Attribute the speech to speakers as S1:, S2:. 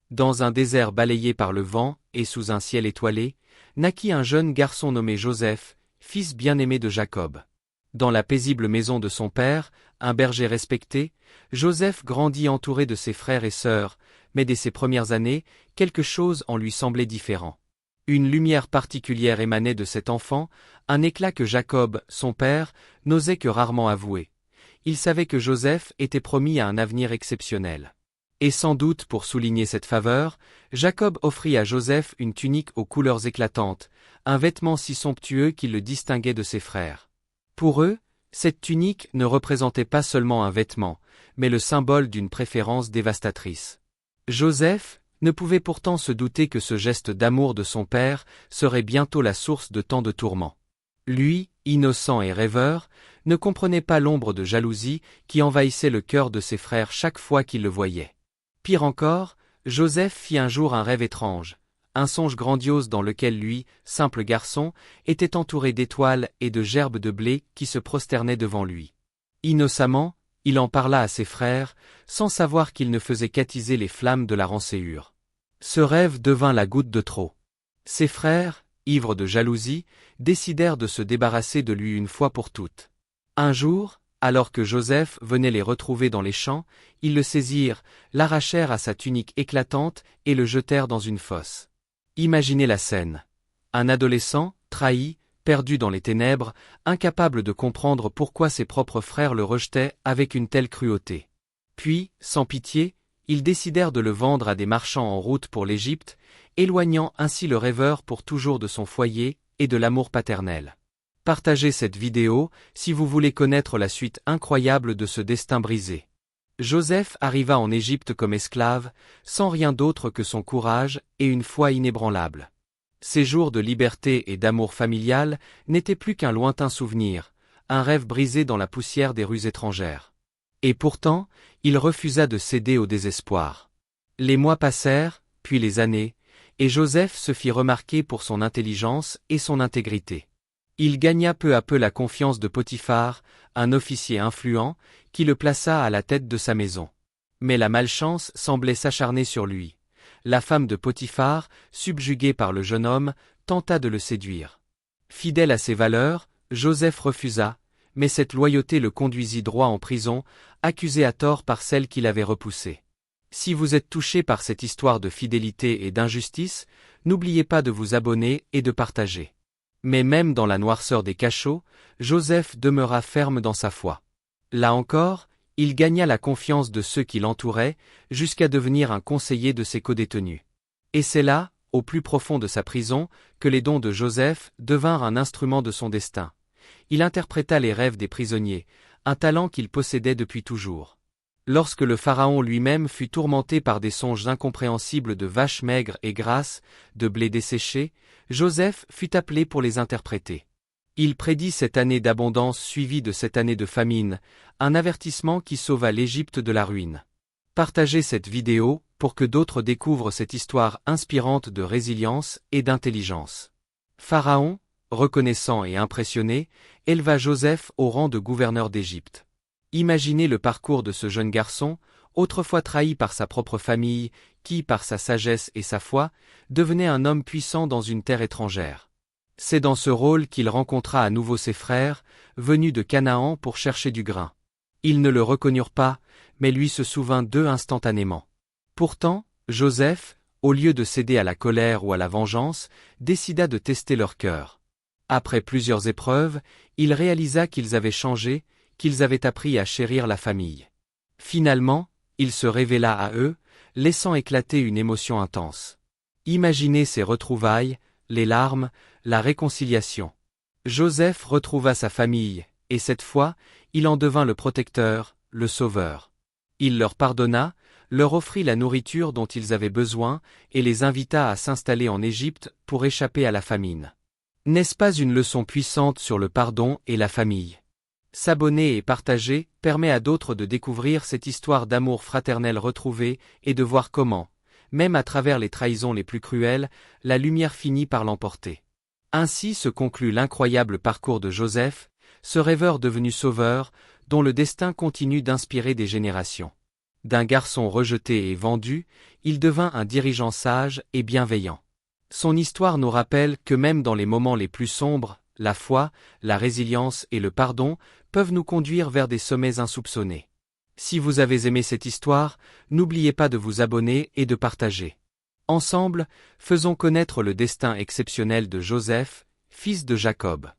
S1: Dans un désert balayé par le vent et sous un ciel étoilé, naquit un jeune garçon nommé Joseph, fils bien-aimé de Jacob. Dans la paisible maison de son père, un berger respecté, Joseph grandit entouré de ses frères et sœurs, mais dès ses premières années, quelque chose en lui semblait différent. Une lumière particulière émanait de cet enfant, un éclat que Jacob, son père, n'osait que rarement avouer. Il savait que Joseph était promis à un avenir exceptionnel. Et sans doute pour souligner cette faveur, Jacob offrit à Joseph une tunique aux couleurs éclatantes, un vêtement si somptueux qu'il le distinguait de ses frères. Pour eux, cette tunique ne représentait pas seulement un vêtement, mais le symbole d'une préférence dévastatrice. Joseph ne pouvait pourtant se douter que ce geste d'amour de son père serait bientôt la source de tant de tourments. Lui, innocent et rêveur, ne comprenait pas l'ombre de jalousie qui envahissait le cœur de ses frères chaque fois qu'il le voyait. Pire encore, Joseph fit un jour un rêve étrange, un songe grandiose dans lequel lui, simple garçon, était entouré d'étoiles et de gerbes de blé qui se prosternaient devant lui. Innocemment, il en parla à ses frères, sans savoir qu'il ne faisait qu'attiser les flammes de la rançéure. Ce rêve devint la goutte de trop. Ses frères, ivres de jalousie, décidèrent de se débarrasser de lui une fois pour toutes. Un jour, alors que Joseph venait les retrouver dans les champs, ils le saisirent, l'arrachèrent à sa tunique éclatante et le jetèrent dans une fosse. Imaginez la scène. Un adolescent, trahi, perdu dans les ténèbres, incapable de comprendre pourquoi ses propres frères le rejetaient avec une telle cruauté. Puis, sans pitié, ils décidèrent de le vendre à des marchands en route pour l'Égypte, éloignant ainsi le rêveur pour toujours de son foyer et de l'amour paternel. Partagez cette vidéo si vous voulez connaître la suite incroyable de ce destin brisé. Joseph arriva en Égypte comme esclave, sans rien d'autre que son courage et une foi inébranlable. Ses jours de liberté et d'amour familial n'étaient plus qu'un lointain souvenir, un rêve brisé dans la poussière des rues étrangères. Et pourtant, il refusa de céder au désespoir. Les mois passèrent, puis les années, et Joseph se fit remarquer pour son intelligence et son intégrité. Il gagna peu à peu la confiance de Potiphar, un officier influent, qui le plaça à la tête de sa maison. Mais la malchance semblait s'acharner sur lui. La femme de Potiphar, subjuguée par le jeune homme, tenta de le séduire. Fidèle à ses valeurs, Joseph refusa, mais cette loyauté le conduisit droit en prison, accusé à tort par celle qui l'avait repoussé. Si vous êtes touché par cette histoire de fidélité et d'injustice, n'oubliez pas de vous abonner et de partager. Mais même dans la noirceur des cachots, Joseph demeura ferme dans sa foi. Là encore, il gagna la confiance de ceux qui l'entouraient, jusqu'à devenir un conseiller de ses codétenus. Et c'est là, au plus profond de sa prison, que les dons de Joseph devinrent un instrument de son destin. Il interpréta les rêves des prisonniers, un talent qu'il possédait depuis toujours. Lorsque le pharaon lui-même fut tourmenté par des songes incompréhensibles de vaches maigres et grasses, de blé desséché, Joseph fut appelé pour les interpréter. Il prédit cette année d'abondance suivie de cette année de famine, un avertissement qui sauva l'Égypte de la ruine. Partagez cette vidéo pour que d'autres découvrent cette histoire inspirante de résilience et d'intelligence. Pharaon, reconnaissant et impressionné, éleva Joseph au rang de gouverneur d'Égypte. Imaginez le parcours de ce jeune garçon, autrefois trahi par sa propre famille, qui, par sa sagesse et sa foi, devenait un homme puissant dans une terre étrangère. C'est dans ce rôle qu'il rencontra à nouveau ses frères, venus de Canaan pour chercher du grain. Ils ne le reconnurent pas, mais lui se souvint d'eux instantanément. Pourtant, Joseph, au lieu de céder à la colère ou à la vengeance, décida de tester leur cœur. Après plusieurs épreuves, il réalisa qu'ils avaient changé, qu'ils avaient appris à chérir la famille. Finalement, il se révéla à eux, laissant éclater une émotion intense. Imaginez ces retrouvailles, les larmes, la réconciliation. Joseph retrouva sa famille, et cette fois, il en devint le protecteur, le sauveur. Il leur pardonna, leur offrit la nourriture dont ils avaient besoin, et les invita à s'installer en Égypte pour échapper à la famine. N'est-ce pas une leçon puissante sur le pardon et la famille? S'abonner et partager permet à d'autres de découvrir cette histoire d'amour fraternel retrouvée et de voir comment, même à travers les trahisons les plus cruelles, la lumière finit par l'emporter. Ainsi se conclut l'incroyable parcours de Joseph, ce rêveur devenu sauveur, dont le destin continue d'inspirer des générations. D'un garçon rejeté et vendu, il devint un dirigeant sage et bienveillant. Son histoire nous rappelle que même dans les moments les plus sombres, la foi, la résilience et le pardon peuvent nous conduire vers des sommets insoupçonnés. Si vous avez aimé cette histoire, n'oubliez pas de vous abonner et de partager. Ensemble, faisons connaître le destin exceptionnel de Joseph, fils de Jacob.